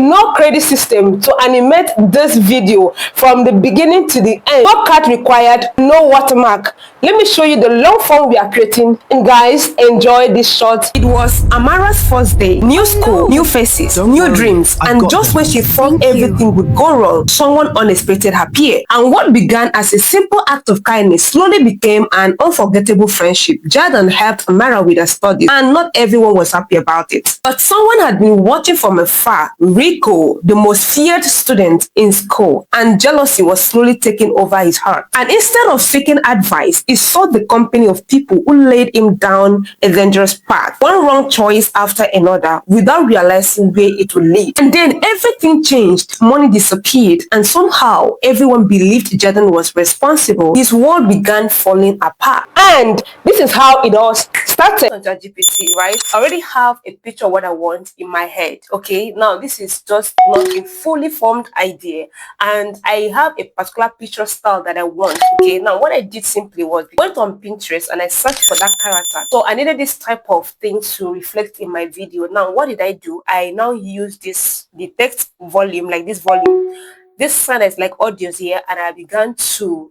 no credit system to animate this video from the beginning to the end. No cut required, no watermark. Let me show you the long form we are creating, and guys, enjoy this short. It was Amara's first day. New school, new faces, new dreams, and just when she thought everything would go wrong, someone unexpected appeared. And what began as a simple act of kindness slowly became an unforgettable friendship. Jordan helped Amara with her studies, and not everyone was happy about it. But someone had been watching from afar. Rico, the most feared student in school, and jealousy was slowly taking over his heart. And instead of seeking advice, he sought the company of people who laid him down a dangerous path, one wrong choice after another, without realizing where it would lead. And then everything changed. Money disappeared, and somehow everyone believed Jordan was responsible. His world began falling apart. And this is how it all started on ChatGPT, right? I already have a picture of what I want in my head. Okay, now this is just not a fully formed idea, and I have a particular picture style that I want. Okay, now what I did simply was went on Pinterest and I searched for that character. So I needed this type of thing to reflect in my video. Now what did I do? I now use the text volume, like this volume, this sound is like audios here, and I began to,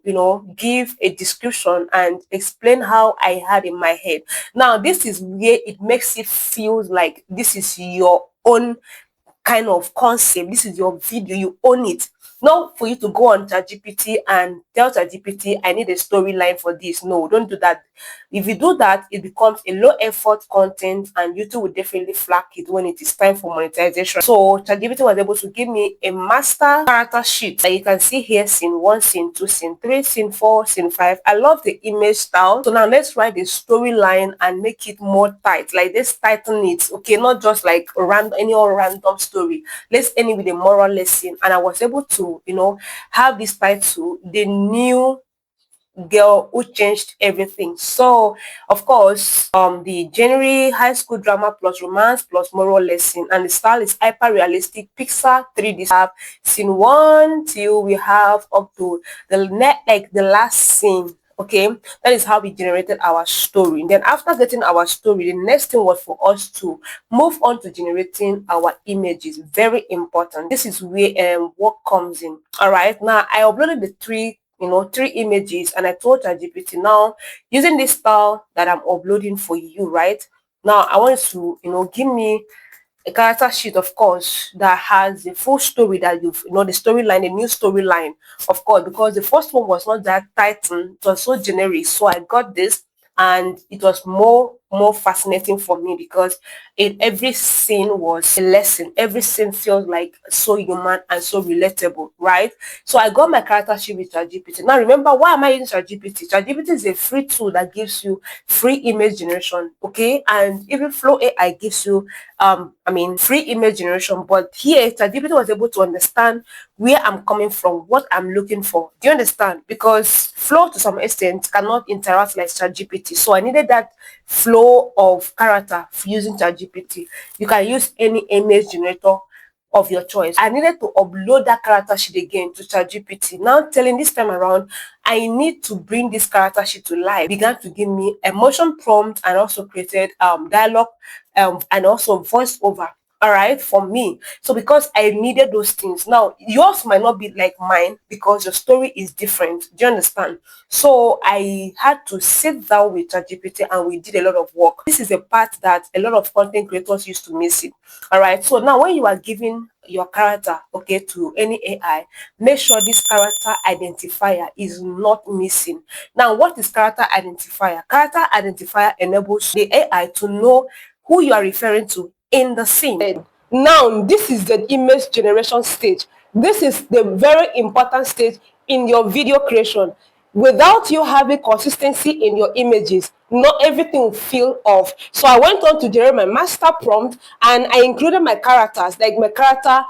give a description and explain how I had in my head. Now this is where it makes it feel like this is your own kind of concept. This is your video, you own it. Not for you to go on ChatGPT and tell ChatGPT, I need a storyline for this. No, don't do that. If you do that, it becomes a low effort content, and YouTube will definitely flag it when it is time for monetization. So ChatGPT was able to give me a master character sheet that you can see here: scene 1, scene 2, scene 3, scene 4, scene 5. I love the image style. So now let's write the storyline and make it more tight. Like let's tighten it. Okay, not just like any random story. Let's end it with a moral lesson. And I was able to, have this title, The New Girl Who Changed Everything. So of course, the January high school drama plus romance plus moral lesson, and the style is hyper realistic Pixar 3D. Have scene 1 till we have up to the last scene. Okay, that is how we generated our story. And then after getting our story, the next thing was for us to move on to generating our images. Very important. This is where work comes in. All right, now I uploaded the three images, and I told ChatGPT, now using this style that I'm uploading for you, right now, I want you to give me a character sheet, of course, that has the full story that the storyline, the new storyline, of course, because the first one was not that tightened, it was so generic. So I got this, and it was more fascinating for me because every scene was a lesson. Every scene feels like so human and so relatable, right? So I got my character sheet with ChatGPT. Now remember, why am I using ChatGPT? ChatGPT is a free tool that gives you free image generation, okay? And even Flow AI gives you free image generation. But here ChatGPT was able to understand where I'm coming from, what I'm looking for. Do you understand? Because Flow to some extent cannot interact like ChatGPT. So I needed that flow of character using ChatGPT. You can use any image generator of your choice. I needed to upload that character sheet again to ChatGPT. Now telling this time around, I need to bring this character sheet to life. Began to give me emotion prompt, and also created dialogue and also voiceover. All right, for me. So because I needed those things. Now yours might not be like mine because your story is different. Do you understand? So I had to sit down with ChatGPT, and we did a lot of work. This is a part that a lot of content creators used to miss it. All right, so now when you are giving your character, okay, to any AI, make sure this character identifier is not missing. Now what is character identifier? Character identifier enables the AI to know who you are referring to in the scene. Now this is the image generation stage. This is the very important stage in your video creation. Without you having consistency in your images, not everything will feel off. So I went on to generate my master prompt, and I included my characters, like my character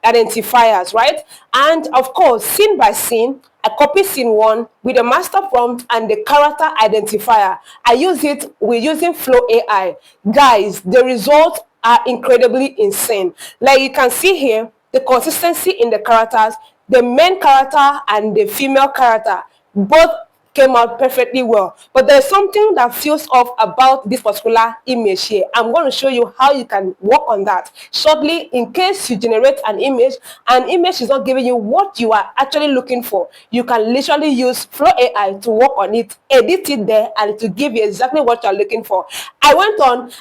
identifiers, right? And of course, scene by scene, I copy scene 1 with the master prompt and the character identifier. I use it with using Flow AI. Guys, the results are incredibly insane. Like you can see here, the consistency in the characters, the main character and the female character, both came out perfectly well. But there's something that feels off about this particular image here. I'm going to show you how you can work on that shortly. In case you generate an image is not giving you what you are actually looking for, you can literally use Flow AI to work on it, edit it there, and to give you exactly what you're looking for. I went on,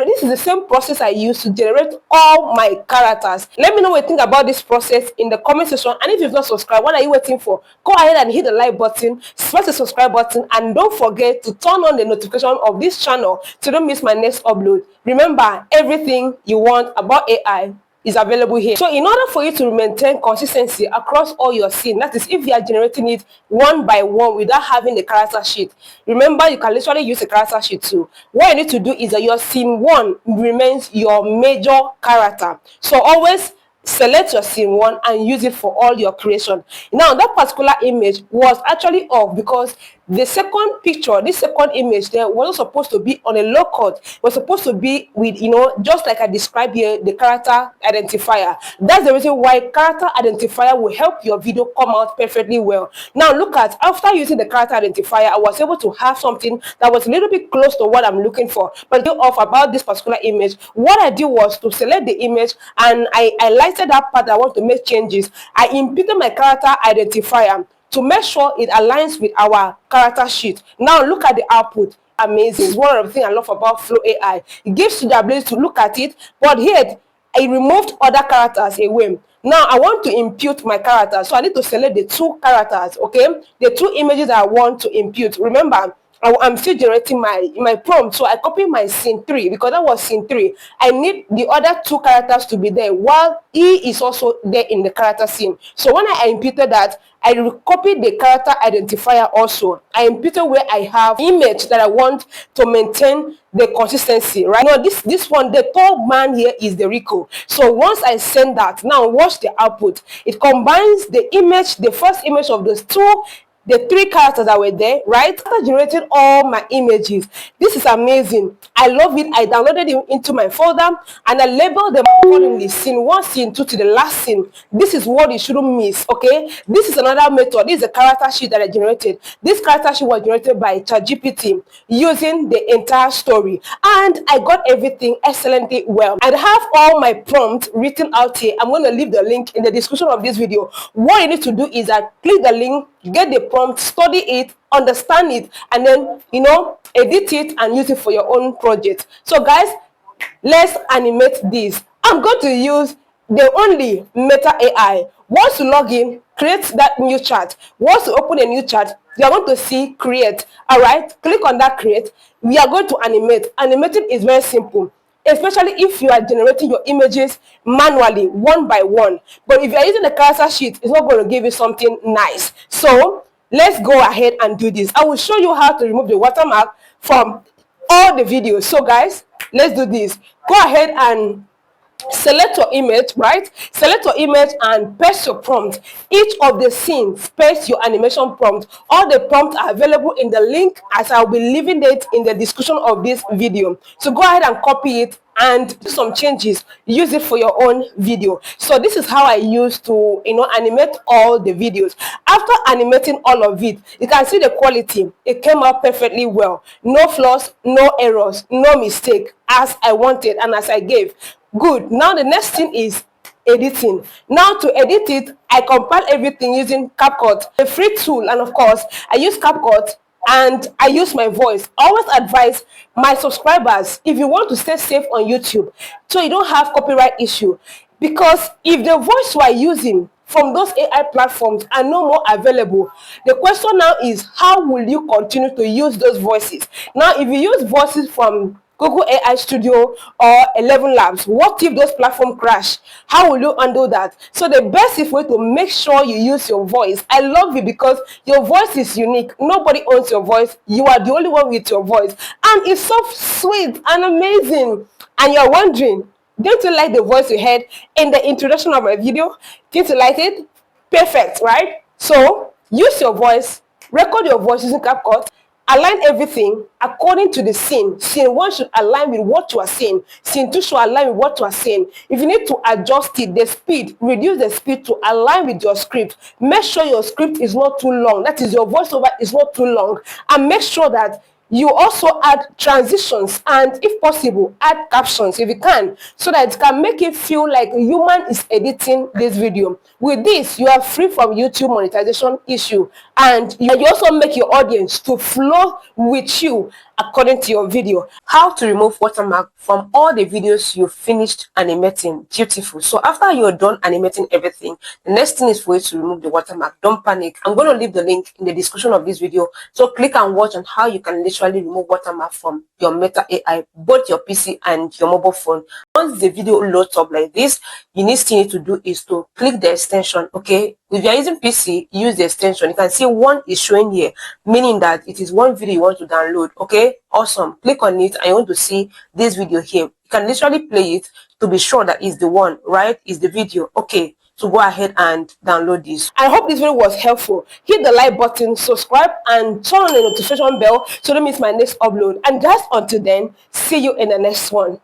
this is the same process I used to generate all my characters. Let me know what you think about this process in the comment section. And if you've not subscribed, what are you waiting for? Go ahead and hit the like button, press the subscribe button, and don't forget to turn on the notification of this channel so don't miss my next upload. Remember, everything you want about AI is available here. So in order for you to maintain consistency across all your scene, that is if you are generating it one by one without having the character sheet, remember you can literally use a character sheet too. What you need to do is that your scene one remains your major character. So always select your scene one and use it for all your creation. Now that particular image was actually off because the second picture, this second image there, wasn't supposed to be on a low cut. It was supposed to be with, just like I described here, the character identifier. That's the reason why character identifier will help your video come out perfectly well. Now look at, after using the character identifier, I was able to have something that was a little bit close to what I'm looking for. But off about this particular image, what I did was to select the image and I highlighted that part that I want to make changes. I imputed my character identifier to make sure it aligns with our character sheet. Now look at the output. Amazing. It's one of the things I love about Flow AI. It gives you the ability to look at it, but here I removed other characters away. Now I want to impute my character, so I need to select the two characters, okay, the two images I want to impute. Remember, I'm still generating my prompt, so I copy my scene 3 because that was scene 3. I need the other two characters to be there while he is also there in the character scene. So when I imputed that, I copied the character identifier also. I imputed where I have image that I want to maintain the consistency, right? Now this one, the tall man here is the Rico. So once I send that, now watch the output. It combines the image, the first image of those two, the three characters that were there, right? After generating all my images, this is amazing. I love it. I downloaded it into my folder and I labeled them accordingly. Scene 1, scene 2 to the last scene. This is what you shouldn't miss, okay? This is another method. This is a character sheet that I generated. This character sheet was generated by ChatGPT using the entire story, and I got everything excellently well. I have all my prompts written out here. I'm going to leave the link in the description of this video. What you need to do is that click the link, get the prompt, study it, understand it, and then edit it and use it for your own project. So guys, let's animate this. I'm going to use the only Meta AI. Once you log in, create that new chat. Once you open a new chat, you are going to see create. All right, click on that create. We are going to animate. Animating is very simple, especially if you are generating your images manually one by one. But if you are using the character sheet, it's not going to give you something nice. So let's go ahead and do this. I will show you how to remove the watermark from all the videos. So guys, let's do this. Go ahead and select your image, right? Select your image and paste your prompt. Each of the scenes, paste your animation prompt. All the prompts are available in the link, as I'll be leaving it in the description of this video. So go ahead and copy it and do some changes. Use it for your own video. So this is how I used to animate all the videos. After animating all of it, you can see the quality. It came out perfectly well. No flaws, no errors, no mistake, as I wanted and as I gave. Good. Now the next thing is editing. Now to edit it, I compile everything using CapCut, a free tool, and of course I use CapCut and I use my voice. I always advise my subscribers, if you want to stay safe on YouTube so you don't have copyright issue, because if the voice you are using from those AI platforms are no more available, the question now is, how will you continue to use those voices? Now if you use voices from Google AI Studio or 11 Labs, what if those platforms crash? How will you handle that? So the best way to make sure you use your voice. I love it because your voice is unique. Nobody owns your voice. You are the only one with your voice, and it's so sweet and amazing. And you're wondering, don't you like the voice you heard in the introduction of my video? Didn't you like it? Perfect, right? So use your voice, record your voice using CapCut, Align everything according to the scene. Scene 1 should align with what you are saying. Scene 2 should align with what you are saying. If you need to adjust it, the speed, reduce the speed to align with your script. Make sure your script is not too long. That is, your voiceover is not too long. And make sure that you also add transitions, and if possible add captions if you can, so that it can make it feel like a human is editing this video. With this, you are free from YouTube monetization issue, and you also make your audience to flow with you according to your video. How to remove watermark from all the videos you finished animating. Beautiful. So after you're done animating everything, the next thing is for you to remove the watermark. Don't panic. I'm going to leave the link in the description of this video, so click and watch on how you can literally remove watermark from your Meta AI, both your PC and your mobile phone. Once the video loads up like this, you need to do is to click the extension. Okay, if you're using PC, use the extension. You can see one is showing here, meaning that it is one video you want to download. Okay, awesome. Click on it and you want to see this video here. You can literally play it to be sure that it's the one, right? Is the video. Okay, so go ahead and download this. I hope this video was helpful. Hit the like button, subscribe, and turn on the notification bell so don't miss my next upload. And just until then, see you in the next one.